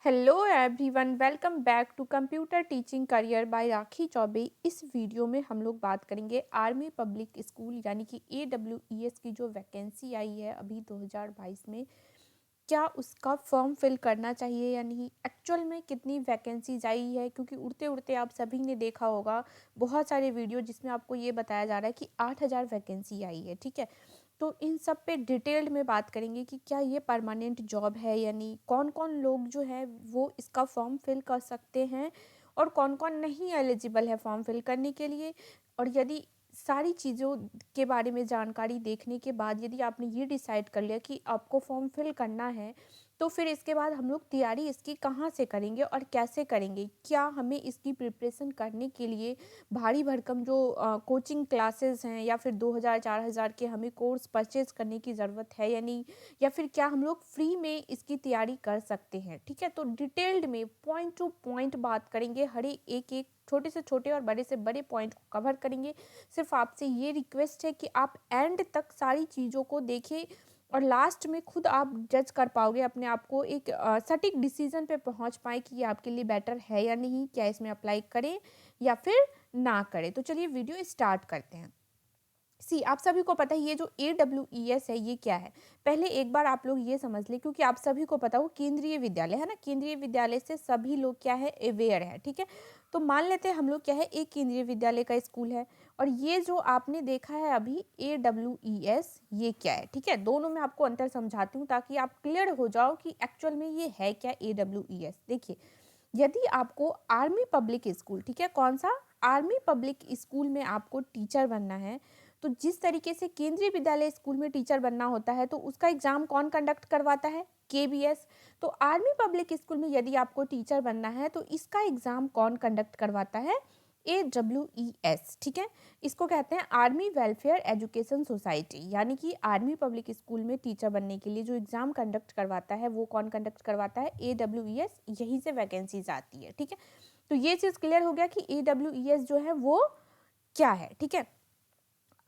Hello everyone, welcome back to computer teaching career by Rakhi Choubey. इस video में हम लोग बात करेंगे आर्मी पब्लिक स्कूल यानी कि AWES की जो वैकेंसी आई है अभी 2022 में, क्या उसका फॉर्म फिल करना चाहिए या नहीं, एक्चुअल में कितनी वैकेंसीज आई है। क्योंकि उड़ते उड़ते आप सभी ने देखा होगा बहुत सारे वीडियो जिसमें आपको ये बताया जा रहा है कि 8,000 वैकेंसी आई है। ठीक है, तो इन सब पे डिटेल्ड में बात करेंगे कि क्या ये परमानेंट जॉब है या नहीं, कौन कौन लोग जो है वो इसका फॉर्म फिल कर सकते हैं और कौन कौन नहीं एलिजिबल है फॉर्म फिल करने के लिए। और यदि सारी चीज़ों के बारे में जानकारी देखने के बाद यदि आपने ये डिसाइड कर लिया कि आपको फॉर्म फिल करना है, तो फिर इसके बाद हम लोग तैयारी इसकी कहाँ से करेंगे और कैसे करेंगे। क्या हमें इसकी प्रिपरेशन करने के लिए भारी भरकम जो कोचिंग क्लासेस हैं या फिर 2,000-4,000 के हमें कोर्स परचेज करने की ज़रूरत है या नहीं, या फिर क्या हम लोग फ्री में इसकी तैयारी कर सकते हैं। ठीक है, तो डिटेल्ड में पॉइंट टू पॉइंट बात करेंगे, हर एक एक छोटे से छोटे और बड़े से बड़े पॉइंट को कवर करेंगे। सिर्फ आपसे ये रिक्वेस्ट है कि आप एंड तक सारी चीज़ों को देखें और लास्ट में खुद आप जज कर पाओगे अपने आप को, एक सटीक डिसीजन पे पहुंच पाए कि ये आपके लिए बेटर है या नहीं, क्या इसमें अप्लाई करें या फिर ना करें। तो चलिए वीडियो स्टार्ट करते हैं। आप सभी को पता है ये जो AWES है ये क्या है। पहले एक बार आप लोग ये समझ लें, क्योंकि आप सभी को पता हो केंद्रीय विद्यालय है ना, केंद्रीय विद्यालय से सभी लोग क्या है अवेयर है। ठीक है, तो मान लेते हैं हम लोग क्या है एक केंद्रीय विद्यालय का स्कूल है और ये जो आपने देखा है अभी AWES ये क्या है। ठीक है, दोनों में आपको अंतर समझाती हूँ ताकि आप क्लियर हो जाओ कि एक्चुअल में ये है क्या AWES। देखिए, यदि आपको आर्मी पब्लिक स्कूल, ठीक है, कौन सा आर्मी पब्लिक स्कूल में आपको टीचर बनना है, तो जिस तरीके से केंद्रीय विद्यालय स्कूल में टीचर बनना होता है तो उसका एग्जाम कौन कंडक्ट करवाता है, KBS। तो आर्मी पब्लिक स्कूल में यदि आपको टीचर बनना है तो इसका एग्जाम कौन कंडक्ट करवाता है, AWES। ठीक है, इसको कहते हैं आर्मी वेलफेयर एजुकेशन सोसाइटी, यानी कि आर्मी पब्लिक स्कूल में टीचर बनने के लिए जो एग्जाम कंडक्ट करवाता है वो कौन कंडक्ट करवाता है, AWES। यहीं से वैकेंसीज आती है। ठीक है, तो ये चीज़ क्लियर हो गया कि AWES जो है वो क्या है। ठीक है,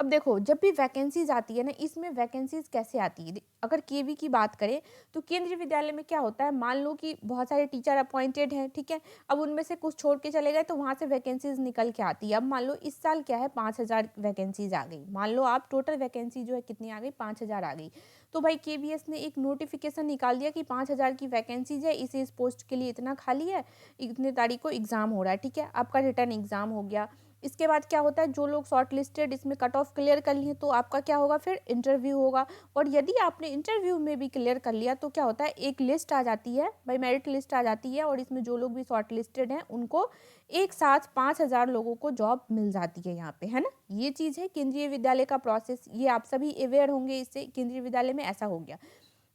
अब देखो जब भी वैकेंसीज आती है ना, इसमें वैकेंसीज कैसे आती है, अगर केवी की बात करें तो केंद्रीय विद्यालय में क्या होता है, मान लो कि बहुत सारे टीचर अपॉइंटेड हैं। ठीक है, अब उनमें से कुछ छोड़ के चले गए तो वहां से वैकेंसीज निकल के आती है। अब मान लो इस साल क्या है 5,000 वैकेंसीज आ गई, मान लो आप टोटल वैकेंसी जो है कितनी आ गई, 5,000 आ गई। तो भाई KBS ने एक नोटिफिकेशन निकाल दिया कि 5,000 की वैकेंसीज है, इस पोस्ट के लिए इतना खाली है, इतने तारीख को एग्जाम हो रहा है। ठीक है, आपका रिटर्न एग्जाम हो गया। इसके बाद क्या होता है, जो लोग शॉर्ट लिस्टेड इसमें कट ऑफ क्लियर कर लिए तो आपका क्या होगा, फिर इंटरव्यू होगा। और यदि आपने इंटरव्यू में भी क्लियर कर लिया तो क्या होता है, एक लिस्ट आ जाती है, बाई मेरिट लिस्ट आ जाती है और इसमें जो लोग भी शॉर्ट लिस्टेड हैं उनको एक साथ 5,000 लोगों को जॉब मिल जाती है यहाँ पे, है ना। ये चीज़ है केंद्रीय विद्यालय का प्रोसेस, ये आप सभी अवेयर होंगे, इससे केंद्रीय विद्यालय में ऐसा हो गया।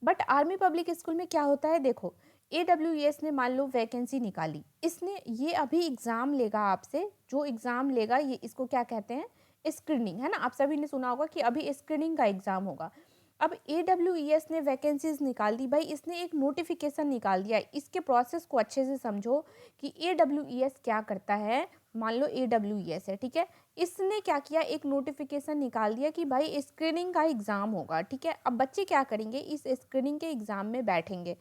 बट आर्मी पब्लिक स्कूल में क्या होता है, देखो AWES ने मान लो वैकेंसी निकाली, इसने ये अभी एग्जाम लेगा आपसे, जो एग्जाम लेगा ये इसको क्या कहते हैं, स्क्रीनिंग, है ना। आप सभी ने सुना होगा कि अभी स्क्रीनिंग का एग्जाम होगा। अब AWES ने वैकेंसीज निकाल दी, भाई इसने एक नोटिफिकेशन निकाल दिया। इसके प्रोसेस को अच्छे से समझो कि AWES क्या करता है। मान लो AWES है, ठीक है, इसने क्या किया, एक नोटिफिकेशन निकाल दिया कि भाई स्क्रीनिंग का एग्जाम होगा। ठीक है, अब बच्चे क्या करेंगे, इस स्क्रीनिंग के एग्जाम में बैठेंगे।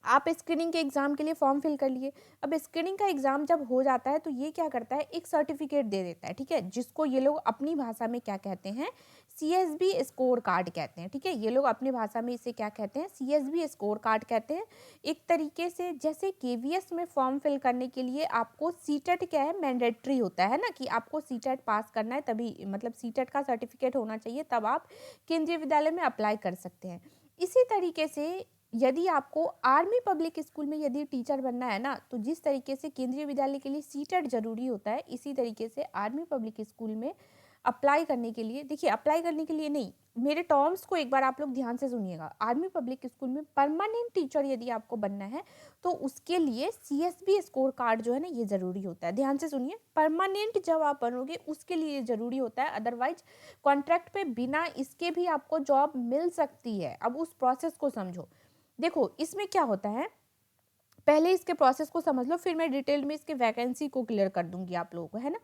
आप स्क्रीनिंग के एग्जाम के लिए फॉर्म फिल कर लिए। अब स्क्रीनिंग का एग्जाम जब हो जाता है तो ये क्या करता है, एक सर्टिफिकेट दे देता है। ठीक है, जिसको ये लोग अपनी भाषा में क्या कहते हैं, CSB स्कोर कार्ड कहते हैं। ठीक है, ये लोग अपनी भाषा में इसे क्या कहते हैं, CSB स्कोर कार्ड कहते हैं। एक तरीके से जैसे KVS में फॉर्म फिल करने के लिए आपको सीटेट क्या है, मैंडेटरी होता है ना, कि आपको सीटेट पास करना है, तभी मतलब सीटेट का सर्टिफिकेट होना चाहिए, तब आप केंद्रीय विद्यालय में अप्लाई कर सकते हैं। इसी तरीके से यदि आपको आर्मी पब्लिक स्कूल में यदि टीचर बनना है ना, तो जिस तरीके से केंद्रीय विद्यालय के लिए सीटेट जरूरी होता है, इसी तरीके से आर्मी पब्लिक स्कूल में अप्लाई करने के लिए, देखिए अप्लाई करने के लिए नहीं, मेरे टर्म्स को एक बार आप लोग ध्यान से सुनिएगा। आर्मी पब्लिक स्कूल में परमानेंट टीचर यदि आपको बनना है तो उसके लिए CSB स्कोर कार्ड जो है ना ये जरूरी होता है। ध्यान से सुनिए, परमानेंट जब आप बनोगे उसके लिए जरूरी होता है, अदरवाइज कॉन्ट्रैक्ट पे बिना इसके भी आपको जॉब मिल सकती है। अब उस प्रोसेस को समझो। देखो इसमें क्या होता है, पहले इसके प्रोसेस को समझ लो, फिर मैं डिटेल में इसके वैकेंसी को क्लियर कर दूंगी आप लोगों को, है ना।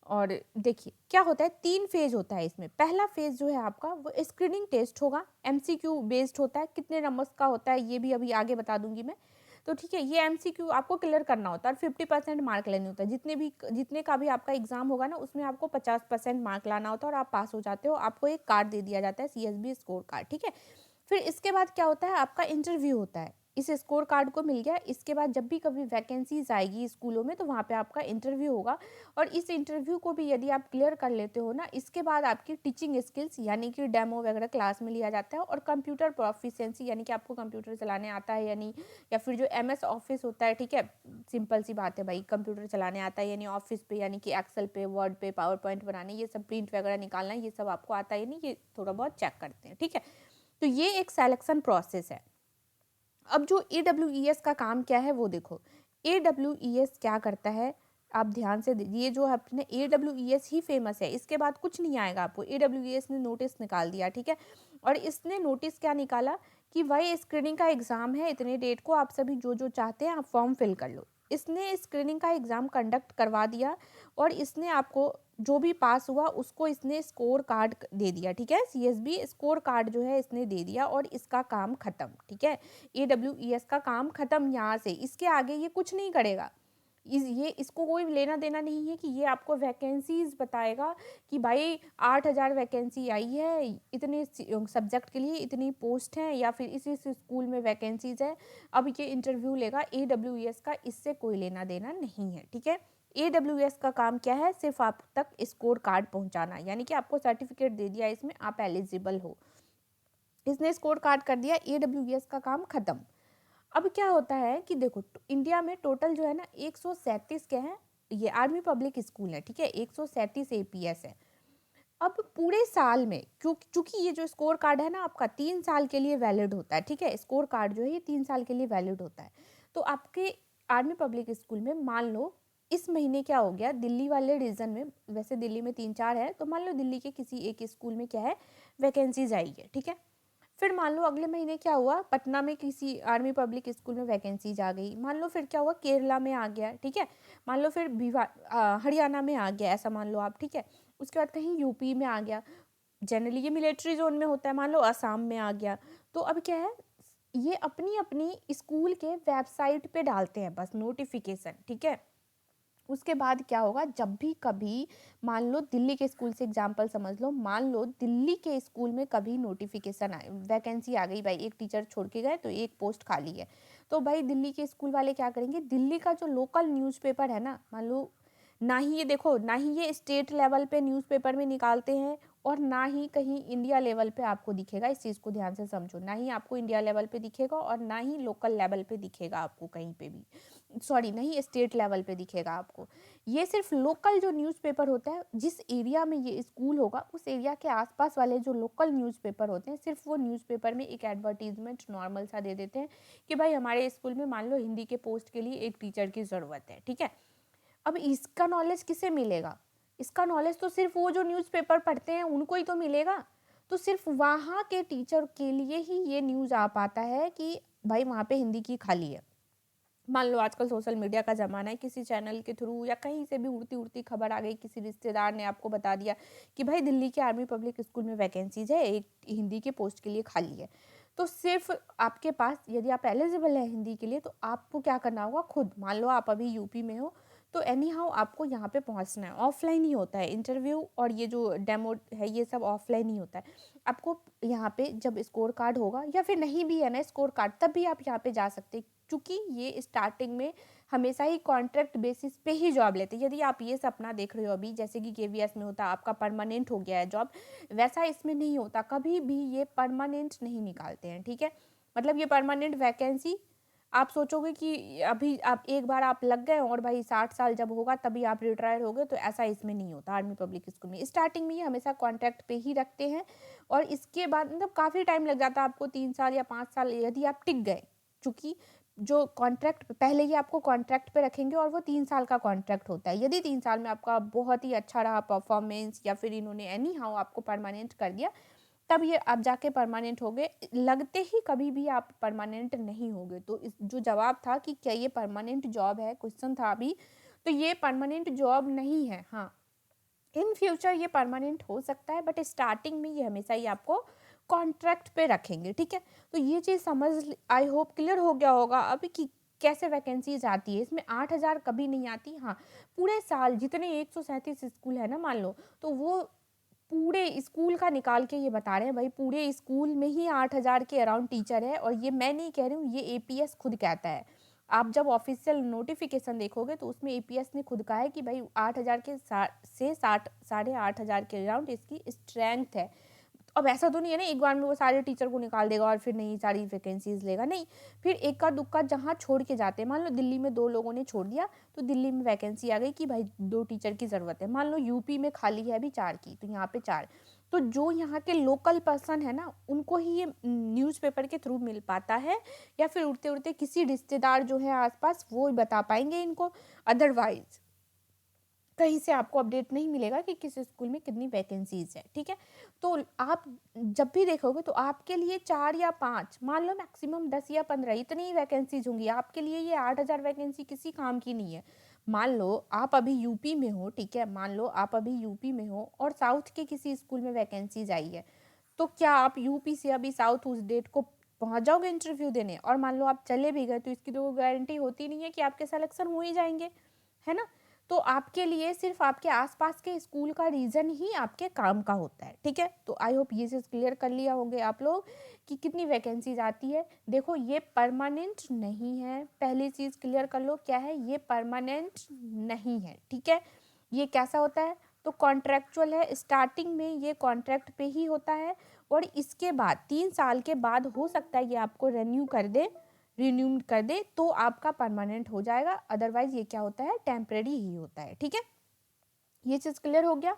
और देखिए क्या होता है, 3 फेज होता है इसमें। पहला फेज जो है आपका वो स्क्रीनिंग टेस्ट होगा, MCQ बेस्ड होता है, कितने नंबर्स का होता है ये भी अभी आगे बता दूंगी मैं। तो ठीक है, ये MCQ आपको क्लियर करना होता है और 50% मार्क लेने होता है। जितने का भी आपका एग्जाम होगा ना, उसमें आपको 50% मार्क लाना होता है और आप पास हो जाते हो। आपको एक कार्ड दे दिया जाता है, CSB स्कोर कार्ड, ठीक है। फिर इसके बाद क्या होता है, आपका इंटरव्यू होता है। इस स्कोर कार्ड को मिल गया, इसके बाद जब भी कभी वैकेंसीज आएगी स्कूलों में, तो वहाँ पे आपका इंटरव्यू होगा और इस इंटरव्यू को भी यदि आप क्लियर कर लेते हो ना, इसके बाद आपकी टीचिंग स्किल्स यानी कि डेमो वगैरह क्लास में लिया जाता है और कंप्यूटर प्रोफिशिएंसी यानी कि आपको कंप्यूटर चलाने आता है या नहीं, या फिर जो MS ऑफिस होता है, ठीक है, सिंपल सी बात है भाई, कंप्यूटर चलाने आता है यानी ऑफिस पे, यानी कि एक्सेल पे, वर्ड पे, पावर पॉइंट बनाने, ये सब प्रिंट वगैरह निकालना, ये सब आपको आता है नहीं, ये थोड़ा बहुत चेक करते हैं, ठीक है। तो ये एक सिलेक्शन प्रोसेस है। अब जो AWES का काम क्या है वो देखो। AWES क्या करता है, आप ध्यान से ये जो अपने AWES ही फेमस है, इसके बाद कुछ नहीं आएगा आपको। AWES ने नोटिस निकाल दिया, ठीक है, और इसने नोटिस क्या निकाला कि भाई स्क्रीनिंग का एग्जाम है इतने डेट को, आप सभी जो जो चाहते हैं आप फॉर्म फिल कर लो। इसने स्क्रीनिंग का एग्जाम कंडक्ट करवा दिया और इसने आपको जो भी पास हुआ उसको इसने स्कोर कार्ड दे दिया, ठीक है। CSB स्कोर कार्ड जो है इसने दे दिया और इसका काम खत्म, ठीक है। AWES का काम खत्म, यहाँ से इसके आगे ये कुछ नहीं करेगा। इसको कोई लेना देना नहीं है कि ये आपको वैकेंसीज बताएगा कि भाई 8,000 वैकेंसी आई है, इतने सब्जेक्ट के लिए इतनी पोस्ट हैं, या फिर इस स्कूल में वैकेंसीज है, अब ये इंटरव्यू लेगा। AWES का इससे कोई लेना देना नहीं है, ठीक है। AWS का काम क्या है, सिर्फ आप तक स्कोर कार्ड पहुंचाना, यानी कि आपको सर्टिफिकेट दे दिया इसमें, आप एलिजिबल हो, इसने स्कोर कार्ड कर दिया, AWS का काम खत्म। अब क्या होता है कि देखो, इंडिया में टोटल जो है ना 137 के हैं, ये आर्मी पब्लिक स्कूल है, ठीक है, 137 APS है। अब पूरे साल में चूंकि ये जो स्कोर कार्ड है ना आपका 3 साल के लिए वैलिड होता है, ठीक है, स्कोर कार्ड जो है ये 3 साल के लिए वैलिड होता है। तो आपके आर्मी पब्लिक स्कूल में मान लो इस महीने क्या हो गया, दिल्ली वाले रीजन में, वैसे दिल्ली में 3-4 है, तो मान लो दिल्ली के किसी एक स्कूल में क्या है, वैकेंसीज आई है, ठीक है। फिर मान लो अगले महीने क्या हुआ, पटना में किसी आर्मी पब्लिक स्कूल में वैकेंसीज आ गई। मान लो फिर क्या हुआ, केरला में आ गया, ठीक है। मान लो फिर हरियाणा में आ गया, ऐसा मान लो आप, ठीक है। उसके बाद कहीं यूपी में आ गया, जनरली ये मिलिट्री जोन में होता है, मान लो असम में आ गया। तो अब क्या है, ये अपनी अपनी स्कूल के वेबसाइट पे डालते हैं बस नोटिफिकेशन, ठीक है। उसके बाद क्या होगा, जब भी कभी मान लो दिल्ली के स्कूल से एग्जांपल समझ लो, मान लो दिल्ली के स्कूल में कभी नोटिफिकेशन आए, वैकेंसी आ गई भाई, एक टीचर छोड़ के गए तो एक पोस्ट खाली है, तो भाई दिल्ली के स्कूल वाले क्या करेंगे, दिल्ली का जो लोकल न्यूज़पेपर है ना, मान लो, ना ही ये देखो, ना ही ये स्टेट लेवल पे न्यूज़पेपर में निकालते हैं और ना ही कहीं इंडिया लेवल पे आपको दिखेगा, इस चीज़ को ध्यान से समझो, ना ही आपको इंडिया लेवल पे दिखेगा और ना ही लोकल लेवल पे दिखेगा आपको कहीं पे भी, सॉरी नहीं, स्टेट लेवल पे दिखेगा आपको। ये सिर्फ लोकल जो न्यूज़पेपर होता है, जिस एरिया में ये स्कूल होगा उस एरिया के आसपास वाले जो लोकल न्यूज़पेपर होते हैं, सिर्फ वो न्यूज़पेपर में एक एडवर्टीजमेंट नॉर्मल सा दे देते हैं कि भाई हमारे स्कूल में मान लो हिंदी के पोस्ट के लिए एक टीचर की ज़रूरत है, ठीक है। अब इसका नॉलेज किसे मिलेगा, इसका नॉलेज तो सिर्फ वो जो न्यूज़पेपर पढ़ते हैं उनको ही तो मिलेगा। तो सिर्फ वहाँ के टीचर के लिए ही ये न्यूज़ आ पाता है कि भाई वहाँ पे हिंदी की खाली है। मान लो आजकल सोशल मीडिया का ज़माना है, किसी चैनल के थ्रू या कहीं से भी उड़ती उड़ती खबर आ गई, किसी रिश्तेदार ने आपको बता दिया कि भाई दिल्ली के आर्मी पब्लिक स्कूल में वैकेंसीज है, एक हिंदी के पोस्ट के लिए खाली है। तो सिर्फ आपके पास, यदि आप एलिजिबल है हिंदी के लिए, तो आपको क्या करना होगा, खुद मान लो आप अभी यूपी में हो, तो एनी हाउ आपको यहाँ पे पहुँचना है, ऑफलाइन ही होता है इंटरव्यू और ये जो डेमो है ये सब ऑफलाइन ही होता है। आपको यहाँ पे जब स्कोर कार्ड होगा, या फिर नहीं भी है ना स्कोर कार्ड, तब भी आप यहाँ पे जा सकते हैं, क्योंकि ये स्टार्टिंग में हमेशा ही कॉन्ट्रैक्ट बेसिस पे ही जॉब लेते हैं। यदि आप ये सपना देख रहे हो अभी, जैसे कि KVS में होता आपका परमानेंट हो गया है जॉब, वैसा इसमें नहीं होता, कभी भी ये परमानेंट नहीं निकालते हैं, ठीक है। मतलब ये परमानेंट वैकेंसी, आप सोचोगे कि अभी आप एक बार आप लग गए और भाई 60 साल जब होगा तभी आप रिटायर हो गए, तो ऐसा इसमें नहीं होता। आर्मी पब्लिक स्कूल में स्टार्टिंग में ये हमेशा कॉन्ट्रैक्ट पे ही रखते हैं और इसके बाद मतलब काफ़ी टाइम लग जाता है आपको, 3 साल या 5 साल, यदि आप टिक गए। चूँकि जो कॉन्ट्रैक्ट पहले ही आपको कॉन्ट्रैक्ट पे रखेंगे और वो 3 साल का कॉन्ट्रैक्ट होता है। यदि 3 साल में आपका बहुत ही अच्छा रहा परफॉर्मेंस, या फिर इन्होंने एनी हाउ आपको परमानेंट कर दिया, तब ये आप जाके परमानेंट हो गए। लगते ही कभी भी आप परमानेंट नहीं होगे। तो इस जो जवाब था कि क्या ये परमानेंट जॉब है, क्वेश्चन था अभी, तो ये परमानेंट जॉब नहीं है। हाँ, इन फ्यूचर ये परमानेंट हो सकता है, बट स्टार्टिंग में ये हमेशा ही आपको कॉन्ट्रैक्ट पे रखेंगे, ठीक है। तो ये चीज़ समझ, आई होप क्लियर हो गया होगा अब कि कैसे वैकेंसीज आती है, इसमें 8,000 कभी नहीं आती। हाँ, पूरे साल जितने 137 स्कूल है ना मान लो, तो वो पूरे स्कूल का निकाल के ये बता रहे हैं भाई पूरे स्कूल में ही 8,000 के अराउंड टीचर है। और ये मैं नहीं कह रही हूँ, ये एपीएस खुद कहता है। आप जब ऑफिशियल नोटिफिकेशन देखोगे तो उसमें एपीएस ने खुद कहा है कि भाई 8,000 के से 8,500 के अराउंड इसकी स्ट्रेंथ है। अब ऐसा तो नहीं है ना एक बार में वो सारे टीचर को निकाल देगा और फिर नहीं सारी वैकेंसीज लेगा, नहीं। फिर इक्का दुक्का जहाँ छोड़ के जाते हैं, मान लो दिल्ली में 2 लोगों ने छोड़ दिया तो दिल्ली में वैकेंसी आ गई कि भाई 2 टीचर की ज़रूरत है। मान लो यूपी में खाली है अभी 4 की, तो यहाँ पे 4। तो जो यहाँ के लोकल पर्सन है ना उनको ही ये न्यूज़पेपर के थ्रू मिल पाता है, या फिर उड़ते उड़ते किसी रिश्तेदार जो है आसपास वो बता पाएंगे इनको। अदरवाइज कहीं से आपको अपडेट नहीं मिलेगा कि किस स्कूल में कितनी वैकेंसीज है, ठीक है। तो आप जब भी देखोगे तो आपके लिए 4 या 5, मान लो मैक्सिमम 10 या 15 इतनी ही वैकेंसीज होंगी। आपके लिए ये 8,000 वैकेंसी किसी काम की नहीं है। मान लो आप अभी यूपी में हो, ठीक है, मान लो आप अभी यूपी में हो और साउथ के किसी स्कूल में वैकेंसीज आई है, तो क्या आप यूपी से अभी साउथ उस डेट को पहुंच जाओगे इंटरव्यू देने? और मान लो आप चले भी गए तो इसकी तो गारंटी होती नहीं है कि आपके सिलेक्शन हो ही जाएंगे, है ना। तो आपके लिए सिर्फ आपके आसपास के स्कूल का रीजन ही आपके काम का होता है, ठीक है। तो आई होप ये चीज़ क्लियर कर लिया होंगे आप लोग कि कितनी वैकेंसीज आती है। देखो ये परमानेंट नहीं है, पहली चीज़ क्लियर कर लो क्या है, ये परमानेंट नहीं है, ठीक है। ये कैसा होता है, तो कॉन्ट्रेक्चुअल है, स्टार्टिंग में ये कॉन्ट्रैक्ट पे ही होता है और इसके बाद 3 साल के बाद हो सकता है ये आपको रिन्यू कर दे तो आपका परमानेंट हो जाएगा। अदरवाइज ये क्या होता है, टेम्परेरी ही होता है, ठीक है। ये चीज़ क्लियर हो गया।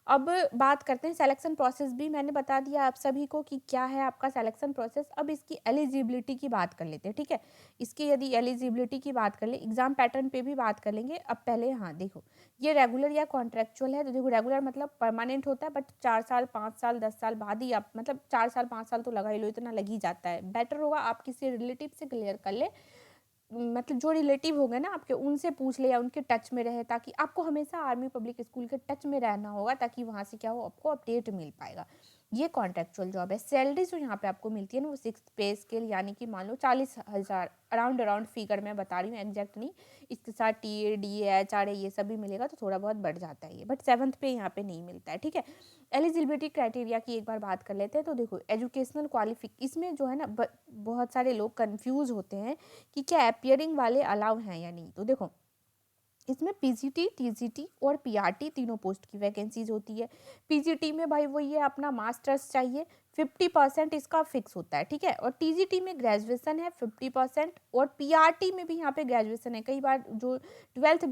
अब बात करते हैं सिलेक्शन प्रोसेस, भी मैंने बता दिया आप सभी को कि क्या है आपका सिलेक्शन प्रोसेस। अब इसकी एलिजिबिलिटी की बात कर लेते हैं, ठीक है। इसकी यदि एलिजिबिलिटी की बात कर ले, एग्जाम पैटर्न पे भी बात कर लेंगे। अब पहले हाँ देखो, ये रेगुलर या कॉन्ट्रेक्चुअल है, तो देखो रेगुलर मतलब परमानेंट होता है, बट 4 साल 5 साल 10 साल बाद ही आप, मतलब 4 साल 5 साल तो लगा ही लो, इतना लग ही जाता है। बेटर होगा आप किसी रिलेटिव से क्लियर कर ले, मतलब जो रिलेटिव हो गए ना आपके, उनसे पूछ ले या उनके टच में रहे, ताकि आपको हमेशा आर्मी पब्लिक स्कूल के टच में रहना होगा, ताकि वहाँ से क्या हो आपको अपडेट मिल पाएगा। ये कॉन्ट्रेक्चुअल जॉब है। सैलरी जो यहाँ पे आपको मिलती है ना वो 6 पे स्केल, यानी कि मान लो 40,000 अराउंड फिगर मैं बता रही हूँ, एग्जैक्ट नहीं। इसके साथ टीए डीए एचआरए ये सब भी मिलेगा तो थोड़ा बहुत बढ़ जाता है ये, बट 7th पे यहाँ पे नहीं मिलता है, ठीक है। एलिजिबिलिटी क्राइटेरिया की एक बार बात कर लेते हैं। तो देखो एजुकेशनल इसमें जो है ना बहुत सारे लोग कंफ्यूज होते हैं कि क्या अपियरिंग वाले अलाउ हैं या नहीं। तो देखो इसमें पीजीटी टीजीटी और पीआरटी तीनों पोस्ट की वैकेंसीज होती है। पीजीटी में भाई वो ये अपना मास्टर्स चाहिए, 50% इसका फिक्स होता है, ठीक है। और टीजीटी में ग्रेजुएशन है 50% और पीआरटी में भी यहाँ पे ग्रेजुएशन है। कई बार जो 12th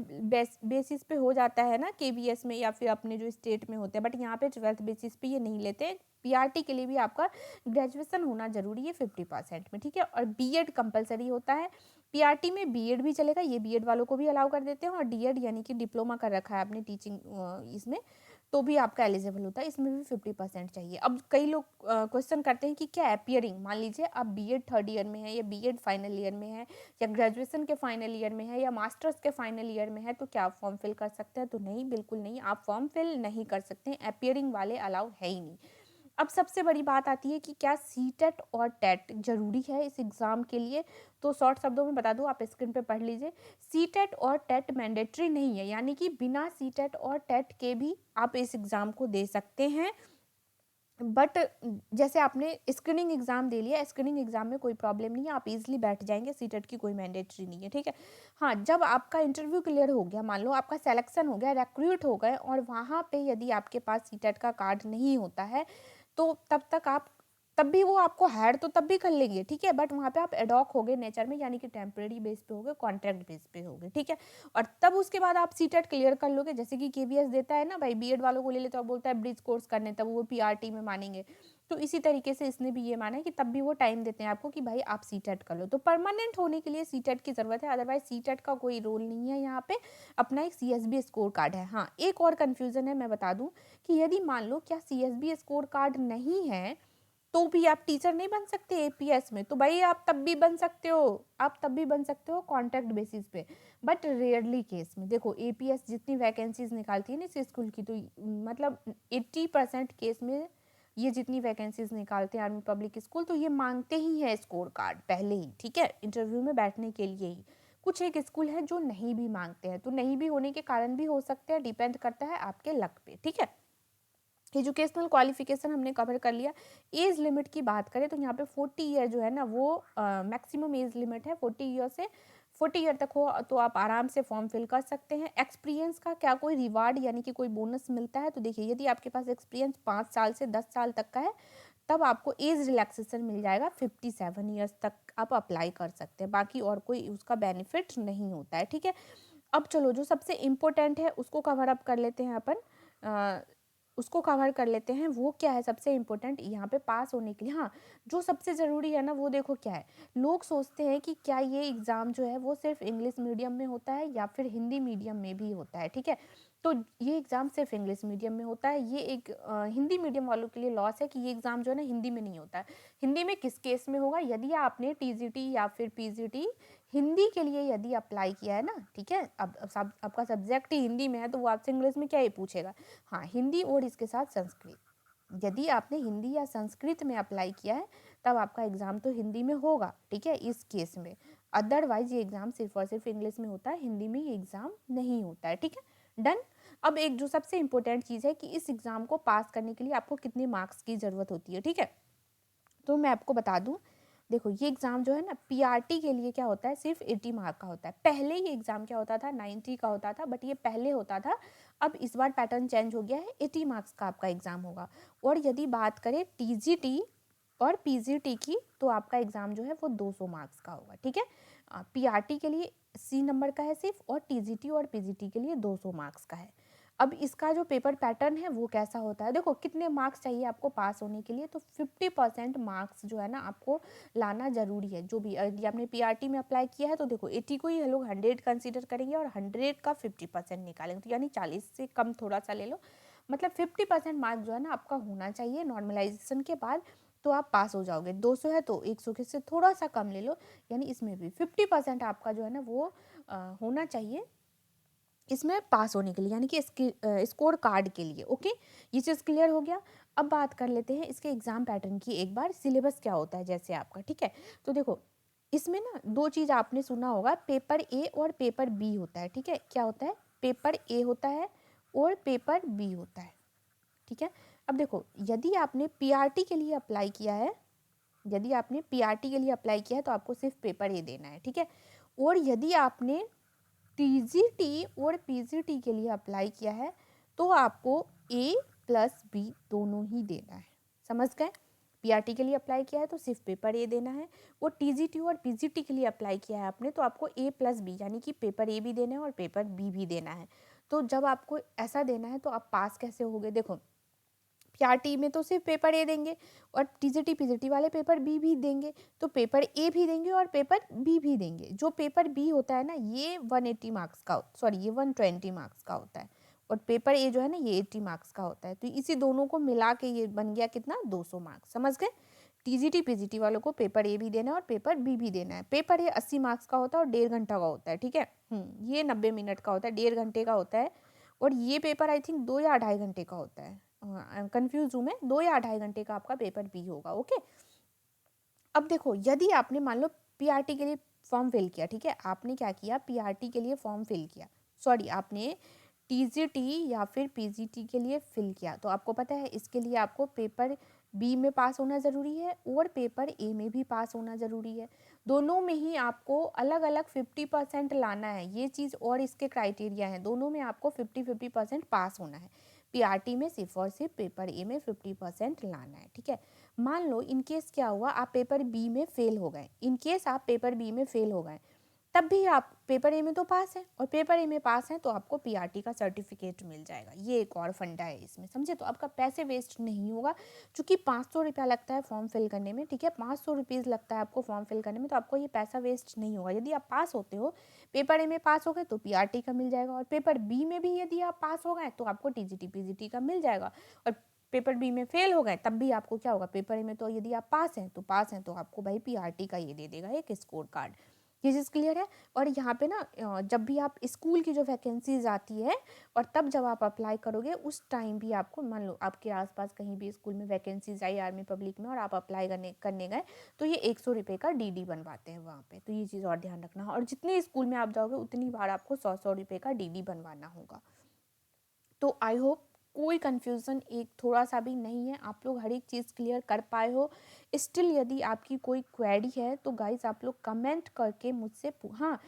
बेसिस पे हो जाता है ना केवीएस में या फिर अपने जो स्टेट में होते हैं, बट यहाँ पे 12th बेसिस पे ये नहीं लेते। पीआरटी के लिए भी आपका ग्रेजुएशन होना जरूरी है 50% में, ठीक है। और बीएड कंपलसरी होता है। पीआरटी में बीएड भी चलेगा, ये बीएड वालों को भी अलाउ कर देते हैं। और डीएड यानी कि डिप्लोमा कर रखा है आपने टीचिंग इसमें, तो भी आपका एलिजिबल होता है। इसमें भी 50% चाहिए। अब कई लोग क्वेश्चन करते हैं कि क्या अपियरिंग, मान लीजिए आप बीएड 3rd ईयर में है या बीएड फाइनल ईयर में है या ग्रेजुएशन के फाइनल ईयर में है या मास्टर्स के फाइनल ईयर में है, तो क्या आप फॉर्म फिल कर सकते हैं? तो नहीं, बिल्कुल नहीं, आप फॉर्म फिल नहीं कर सकते हैं। अपियरिंग वाले अलाउ है ही नहीं। अब सबसे बड़ी बात आती है कि क्या सीटेट और टेट जरूरी है इस एग्ज़ाम के लिए। तो शॉर्ट शब्दों में बता दूं, आप स्क्रीन पे पढ़ लीजिए। सीटेट और टेट मैंडेटरी नहीं है, यानी कि बिना सीटेट और टेट के भी आप इस एग्ज़ाम को दे सकते हैं। बट जैसे आपने स्क्रीनिंग एग्जाम दे लिया, स्क्रीनिंग एग्जाम में कोई प्रॉब्लम नहीं है, आप इजीली बैठ जाएंगे, सीटेट की कोई मैंडेटरी नहीं है, ठीक है। हाँ, जब आपका इंटरव्यू क्लियर हो गया, मान लो आपका सिलेक्शन हो गया, रिक्रूट हो गए, और वहाँ पे यदि आपके पास सीटेट का कार्ड नहीं होता है तो तब भी वो आपको हायर तो तब भी कर लेंगे, ठीक है। बट वहाँ पे आप एडॉक हो गए नेचर में, यानी कि टेम्परेरी बेस पे हो गए, कॉन्ट्रैक्ट बेस पे हो गए, ठीक है। और तब उसके बाद आप सीटेट क्लियर कर लोगे, जैसे कि केवीएस देता है ना भाई, बीएड वालों को ले ले तो बोलता है ब्रिज कोर्स करने, तब वो पीआरटी में मानेंगे। तो इसी तरीके से इसने भी ये माना है कि तब भी वो टाइम देते हैं आपको कि भाई आप सीटेट कर लो। तो परमानेंट होने के लिए सीटेट की जरूरत है, अदरवाइज सीटेट का कोई रोल नहीं है यहाँ पे। अपना एक सीएसबी स्कोर कार्ड है। हाँ, एक और कंफ्यूजन है, मैं बता दूं कि यदि मान लो क्या सीएसबी स्कोर कार्ड नहीं है तो भी आप टीचर नहीं बन सकते एपीएस में। तो भाई आप तब भी बन सकते हो, कॉन्ट्रैक्ट बेसिस पे, बट रेयरली केस में। देखो एपीएस जितनी वैकेंसीज निकालती है ना इस स्कूल की, तो मतलब 80% केस में ये जितनी वैकेंसीज निकालते हैं आर्मी पब्लिक स्कूल, तो ये मांगते ही है स्कोर कार्ड पहले ही, ठीक है, इंटरव्यू में बैठने के लिए ही। कुछ एक स्कूल है जो नहीं भी मांगते हैं, तो नहीं भी होने के कारण भी हो सकते हैं, डिपेंड करता है आपके लक पे, ठीक है। एजुकेशनल क्वालिफिकेशन हमने कवर कर लिया। एज लिमिट की बात करें तो यहाँ पे 40 ईयर जो है ना वो मैक्सिमम एज लिमिट है। 40 ईयर से 40 ईयर तक हो तो आप आराम से फॉर्म फिल कर सकते हैं। एक्सपीरियंस का क्या कोई रिवार्ड यानी कि कोई बोनस मिलता है? तो देखिए, यदि आपके पास एक्सपीरियंस 5 साल से 10 साल तक का है तब आपको एज रिलैक्सेशन मिल जाएगा। 57 ईयर्स तक आप अप्लाई कर सकते हैं, बाकी और कोई उसका बेनिफिट नहीं होता है, ठीक है। अब चलो, जो सबसे इम्पोर्टेंट है उसको कवर अप कर लेते हैं अपन। उसको कवर कर लेते हैं। वो क्या है सबसे इम्पोर्टेंट यहाँ पे पास होने के लिए? हाँ, जो सबसे ज़रूरी है ना वो देखो क्या है। लोग सोचते हैं कि क्या ये एग्ज़ाम जो है वो सिर्फ इंग्लिश मीडियम में होता है या फिर हिंदी मीडियम में भी होता है, ठीक है। तो ये एग्ज़ाम सिर्फ इंग्लिश मीडियम में होता है। ये एक हिंदी मीडियम वालों के लिए लॉस है कि ये एग्ज़ाम जो है ना हिंदी में नहीं होता है। हिंदी में किस केस में होगा? यदि आपने टीजीटी या फिर पीजीटी हिंदी के लिए यदि अप्लाई किया है ना, ठीक है। अब सब आपका सब्जेक्ट ही हिंदी में है तो वो आपसे इंग्लिश में क्या ही पूछेगा? हाँ, हिंदी और इसके साथ संस्कृत। यदि आपने हिंदी या संस्कृत में अप्लाई किया है तब आपका एग्ज़ाम तो हिंदी में होगा, ठीक है, इस केस में। अदरवाइज ये एग्ज़ाम सिर्फ और सिर्फ इंग्लिश में होता है, हिंदी में ये एग्ज़ाम नहीं होता है, ठीक है। डन। अब एक जो सबसे इम्पोर्टेंट चीज़ है कि इस एग्ज़ाम को पास करने के लिए आपको कितने मार्क्स की ज़रूरत होती है, ठीक है। तो मैं आपको बता दूं, देखो ये एग्ज़ाम जो है ना पीआरटी के लिए क्या होता है, सिर्फ 80 मार्क का होता है। पहले ये एग्ज़ाम क्या होता था, 90 का होता था, बट ये पहले होता था। अब इस बार पैटर्न चेंज हो गया है, 80 मार्क्स का आपका एग्ज़ाम होगा। और यदि बात करें टीजीटी और पीजीटी की तो आपका एग्ज़ाम जो है वो 200 मार्क्स का होगा, ठीक है। पीआरटी के लिए 80 नंबर का है सिर्फ, और टीजीटी और पीजीटी के लिए 200 मार्क्स का है। अब इसका जो पेपर पैटर्न है वो कैसा होता है, देखो कितने मार्क्स चाहिए आपको पास होने के लिए, तो 50% मार्क्स जो है ना आपको लाना ज़रूरी है। जो भी यदि आपने पीआरटी में अप्लाई किया है तो देखो 80 को ही लोग 100 कंसीडर करेंगे और 100 का 50% निकालेंगे, तो यानी 40 से कम थोड़ा सा ले लो। मतलब 50% मार्क्स जो है ना आपका होना चाहिए नॉर्मलाइजेशन के बाद, तो आप पास हो जाओगे। 200 है तो 100 के से थोड़ा सा कम ले लो, यानी इसमें भी 50% आपका जो है ना वो होना चाहिए इसमें पास होने के लिए, यानी कि स्कोर कार्ड के लिए। ओके, ये चीज़ क्लियर हो गया। अब बात कर लेते हैं इसके एग्जाम पैटर्न की एक बार। सिलेबस क्या होता है जैसे आपका, ठीक है। तो देखो इसमें ना दो चीज़ आपने सुना होगा, पेपर ए और पेपर बी होता है, ठीक है। क्या होता है? पेपर ए होता है और पेपर बी होता है, ठीक है। अब देखो, यदि आपने पीआरटी के लिए अप्लाई किया है, यदि आपने पीआरटी के लिए अप्लाई किया है तो आपको सिर्फ पेपर ए देना है, ठीक है। और यदि आपने टीजीटी और पीजीटी के लिए अप्लाई किया है तो आपको ए प्लस बी दोनों ही देना है, समझ गए। पीआरटी के लिए अप्लाई किया है तो सिर्फ पेपर ए देना है, और टीजीटी और पीजीटी के लिए अप्लाई किया है आपने तो आपको ए प्लस बी यानी कि पेपर ए भी देना है और पेपर बी भी देना है। तो जब आपको ऐसा देना है तो आप पास कैसे होगे? देखो, पीआरटी में तो सिर्फ पेपर ए देंगे और टीजीटी पीजीटी वाले पेपर बी भी देंगे, तो पेपर ए भी देंगे और पेपर बी भी देंगे। जो पेपर बी होता है ना ये 180 मार्क्स का, सॉरी ये 120 मार्क्स का होता है, और पेपर ए जो है ना ये 80 मार्क्स का होता है। तो इसी दोनों को मिला के ये बन गया कितना, 200 मार्क्स, समझ गए। टीजीटी पीजीटी वालों को पेपर ए भी देना है और पेपर बी भी देना है। पेपर ए 80 मार्क्स का होता है और 1.5 घंटा का होता है, ठीक है। ये 90 मिनट का होता है, 1.5 घंटे का होता है। और ये पेपर आई थिंक 2 या 2.5 घंटे का होता है, कंफ्यूज हूँ मैं, 2 या 2.5 घंटे का आपका पेपर बी होगा। ओके, अब देखो यदि आपने मान लो पीआरटी के लिए फॉर्म फिल किया, ठीक है, आपने क्या किया, पीआरटी के लिए फॉर्म फिल किया, सॉरी आपने टीजीटी या फिर पीजीटी के लिए फिल किया, तो आपको पता है इसके लिए आपको पेपर बी में पास होना ज़रूरी है और पेपर ए में भी पास होना ज़रूरी है। दोनों में ही आपको अलग अलग 50% लाना है, ये चीज़ और इसके क्राइटेरिया हैं। दोनों में आपको 50-50% पास होना है। पीआरटी में सिर्फ और सिर्फ पेपर ए में 50% लाना है, ठीक है। मान लो इनकेस क्या हुआ, आप पेपर बी में फेल हो गए, इनकेस आप पेपर बी में फेल हो गए तब भी आप पेपर ए में तो पास हैं, और पेपर ए में पास हैं तो आपको पीआरटी का सर्टिफिकेट मिल जाएगा। ये एक और फंडा है इसमें, समझे। तो आपका पैसे वेस्ट नहीं होगा, क्योंकि 500 रुपया लगता है फॉर्म फिल करने में, ठीक है, 500 रुपीज़ लगता है आपको फॉर्म फिल करने में, तो आपको ये पैसा वेस्ट नहीं होगा। यदि आप पास होते हो, पेपर ए में पास हो गए तो पीआरटी का मिल जाएगा, और पेपर बी में भी यदि आप पास हो गए तो आपको टीजीटी पीजीटी का मिल जाएगा। और पेपर बी में फेल हो गए तब भी आपको क्या होगा, पेपर ए में तो यदि आप पास हैं तो आपको भाई पीआरटी का ये दे देगा एक स्कोर कार्ड। ये चीज़ क्लियर है। और यहाँ पे ना जब भी आप स्कूल की जो वैकेंसीज आती है और तब जब आप अप्लाई करोगे उस टाइम भी आपको, मान लो आपके आसपास कहीं भी स्कूल में वैकेंसीज आई आर्मी पब्लिक में और आप अप्लाई करने गए, तो ये 100 रुपये का डीडी बनवाते हैं वहाँ पे। तो ये चीज़ और ध्यान रखना। और जितने स्कूल में आप जाओगे उतनी बार आपको 100-100 रुपये का डीडी बनवाना होगा। तो आई होप कोई कन्फ्यूज़न एक थोड़ा सा भी नहीं है, आप लोग हर एक चीज़ क्लियर कर पाए हो। स्टिल यदि आपकी कोई क्वेरी है तो गाइज आप लोग कमेंट करके मुझसे हाँ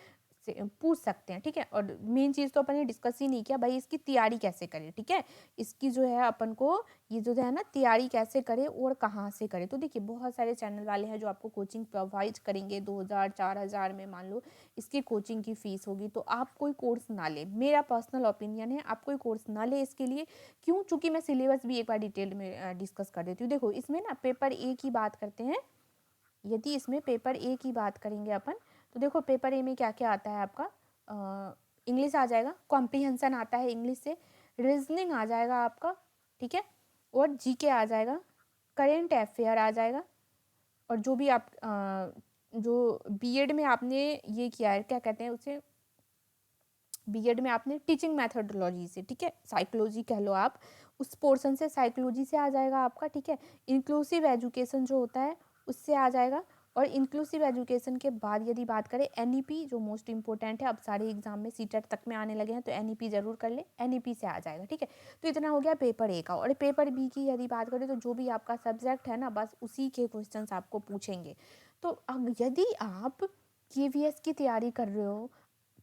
पूछ सकते हैं, ठीक है। और मेन चीज़ तो अपन ने डिस्कस ही नहीं किया भाई, इसकी तैयारी कैसे करें, ठीक है। इसकी जो है अपन को ये जो है ना तैयारी कैसे करें और कहाँ से करें। तो देखिए बहुत सारे चैनल वाले हैं जो आपको कोचिंग प्रोवाइड करेंगे 2000-4000 में, मान लो इसकी कोचिंग की फ़ीस होगी। तो आप कोई कोर्स ना लें, मेरा पर्सनल ओपिनियन है, आप कोई कोर्स ना लें इसके लिए। क्यों? चूँकि मैं सिलेबस भी एक बार डिटेल में डिस्कस कर देती हूँ। देखो इसमें ना पेपर ए की बात करते हैं। यदि इसमें पेपर ए की बात करेंगे अपन, तो देखो पेपर ए में क्या क्या आता है आपका। इंग्लिश आ जाएगा, कॉम्प्रिहेंसन आता है इंग्लिश से, रीजनिंग आ जाएगा आपका, ठीक है, और जीके आ जाएगा, करेंट अफेयर आ जाएगा। और जो भी आप जो बीएड में आपने ये किया है, क्या कहते हैं उसे, बीएड में आपने टीचिंग मैथडोलॉजी से, ठीक है, साइकोलॉजी कह लो आप, उस पोर्शन से साइकोलॉजी से आ जाएगा आपका, ठीक है। इंक्लूसिव एजुकेशन जो होता है उससे आ जाएगा। और इंक्लूसिव एजुकेशन के बाद यदि बात करें एनईपी, जो मोस्ट इंपॉर्टेंट है, अब सारे एग्जाम में सीटेट तक में आने लगे हैं, तो एनईपी जरूर कर ले, एनईपी से आ जाएगा, ठीक है। तो इतना हो गया पेपर ए का। और पेपर बी की यदि बात करें तो जो भी आपका सब्जेक्ट है ना, बस उसी के क्वेश्चन आपको पूछेंगे। तो यदि आप केवीएस की तैयारी कर रहे हो,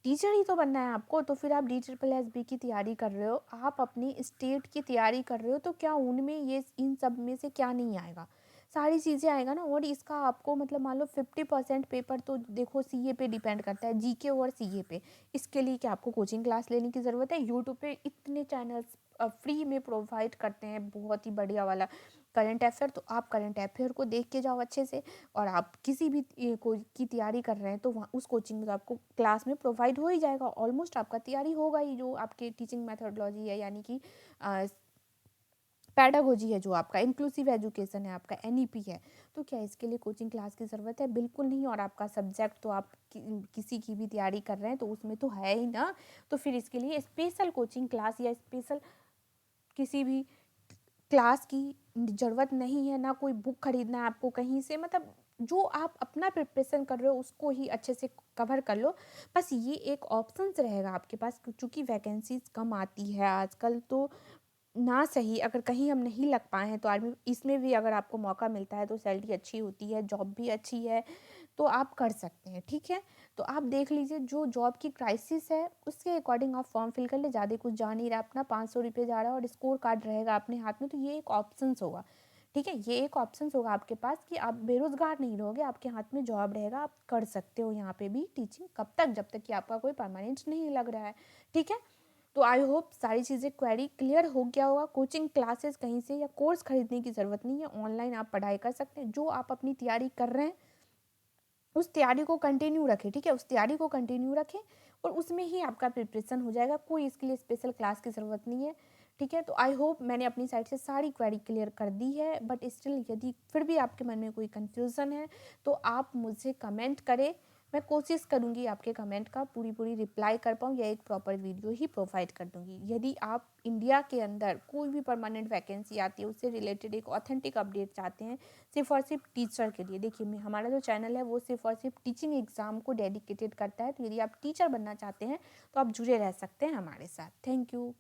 टीचर ही तो बनना है आपको, तो फिर आप DSSS की तैयारी कर रहे हो, आप अपनी स्टेट की तैयारी कर रहे हो, तो क्या उनमें ये इन सब में से क्या नहीं आएगा, सारी चीज़ें आएगा ना। और इसका आपको मतलब मान लो 50% पेपर तो देखो सीए पे डिपेंड करता है, जीके और सीए पे। इसके लिए क्या आपको कोचिंग क्लास लेने की ज़रूरत है? यूट्यूब पे इतने चैनल्स फ्री में प्रोवाइड करते हैं, बहुत ही बढ़िया वाला करंट अफेयर। तो आप करंट अफेयर को देख के जाओ अच्छे से। और आप किसी भी की तैयारी कर रहे हैं तो वहाँ उस कोचिंग में तो आपको क्लास में प्रोवाइड हो ही जाएगा, ऑलमोस्ट आपका तैयारी होगा ही। जो आपके टीचिंग मेथोडोलॉजी है, यानी कि पैडागोजी है, जो आपका इंक्लूसिव एजुकेशन है, आपका एनईपी है, तो क्या इसके लिए कोचिंग क्लास की ज़रूरत है? बिल्कुल नहीं। और आपका सब्जेक्ट तो आप किसी की भी तैयारी कर रहे हैं तो उसमें तो है ही ना। तो फिर इसके लिए स्पेशल कोचिंग क्लास या स्पेशल किसी भी क्लास की ज़रूरत नहीं है, ना कोई बुक खरीदना है आपको कहीं से। मतलब जो आप अपना प्रिपरेशन कर रहे हो उसको ही अच्छे से कवर कर लो। बस ये एक ऑप्शंस रहेगा आपके पास, क्योंकि वैकेंसीज कम आती है आजकल। तो ना सही अगर कहीं हम नहीं लग पाए हैं तो आर्मी इसमें भी अगर आपको मौका मिलता है तो सैलरी अच्छी होती है, जॉब भी अच्छी है, तो आप कर सकते हैं, ठीक है। तो आप देख लीजिए जो जॉब की क्राइसिस है उसके अकॉर्डिंग आप फॉर्म फिल कर ले। ज़्यादा कुछ जा नहीं रहा, अपना 500 रुपये जा रहा है और स्कोर कार्ड रहेगा अपने हाथ में, तो ये एक ऑप्शंस होगा, ठीक है। ये एक ऑप्शंस होगा आपके पास कि आप बेरोजगार नहीं रहोगे, आपके हाथ में जॉब रहेगा, आप कर सकते हो यहाँ पे भी टीचिंग। कब तक? जब तक कि आपका कोई परमानेंट नहीं लग रहा है, ठीक है। तो आई होप सारी चीज़ें क्वेरी क्लियर हो गया होगा। कोचिंग क्लासेस कहीं से या कोर्स खरीदने की ज़रूरत नहीं है, ऑनलाइन आप पढ़ाई कर सकते हैं। जो आप अपनी तैयारी कर रहे हैं उस तैयारी को कंटिन्यू रखें, ठीक है, उस तैयारी को कंटिन्यू रखें और उसमें ही आपका प्रिपरेशन हो जाएगा। कोई इसके लिए स्पेशल क्लास की ज़रूरत नहीं है, ठीक है। तो आई होप मैंने अपनी साइड से सारी क्वेरी क्लियर कर दी है। बट स्टिल यदि फिर भी आपके मन में कोई कन्फ्यूज़न है तो आप मुझे कमेंट करें, मैं कोशिश करूंगी आपके कमेंट का पूरी रिप्लाई कर पाऊँ या एक प्रॉपर वीडियो ही प्रोवाइड कर दूंगी। यदि आप इंडिया के अंदर कोई भी परमानेंट वैकेंसी आती है उससे रिलेटेड एक ऑथेंटिक अपडेट चाहते हैं सिर्फ और सिर्फ टीचर के लिए, देखिए मैं हमारा जो चैनल है वो सिर्फ और सिर्फ टीचिंग एग्जाम को डेडिकेटेड करता है। तो यदि आप टीचर बनना चाहते हैं तो आप जुड़े रह सकते हैं हमारे साथ। Thank you.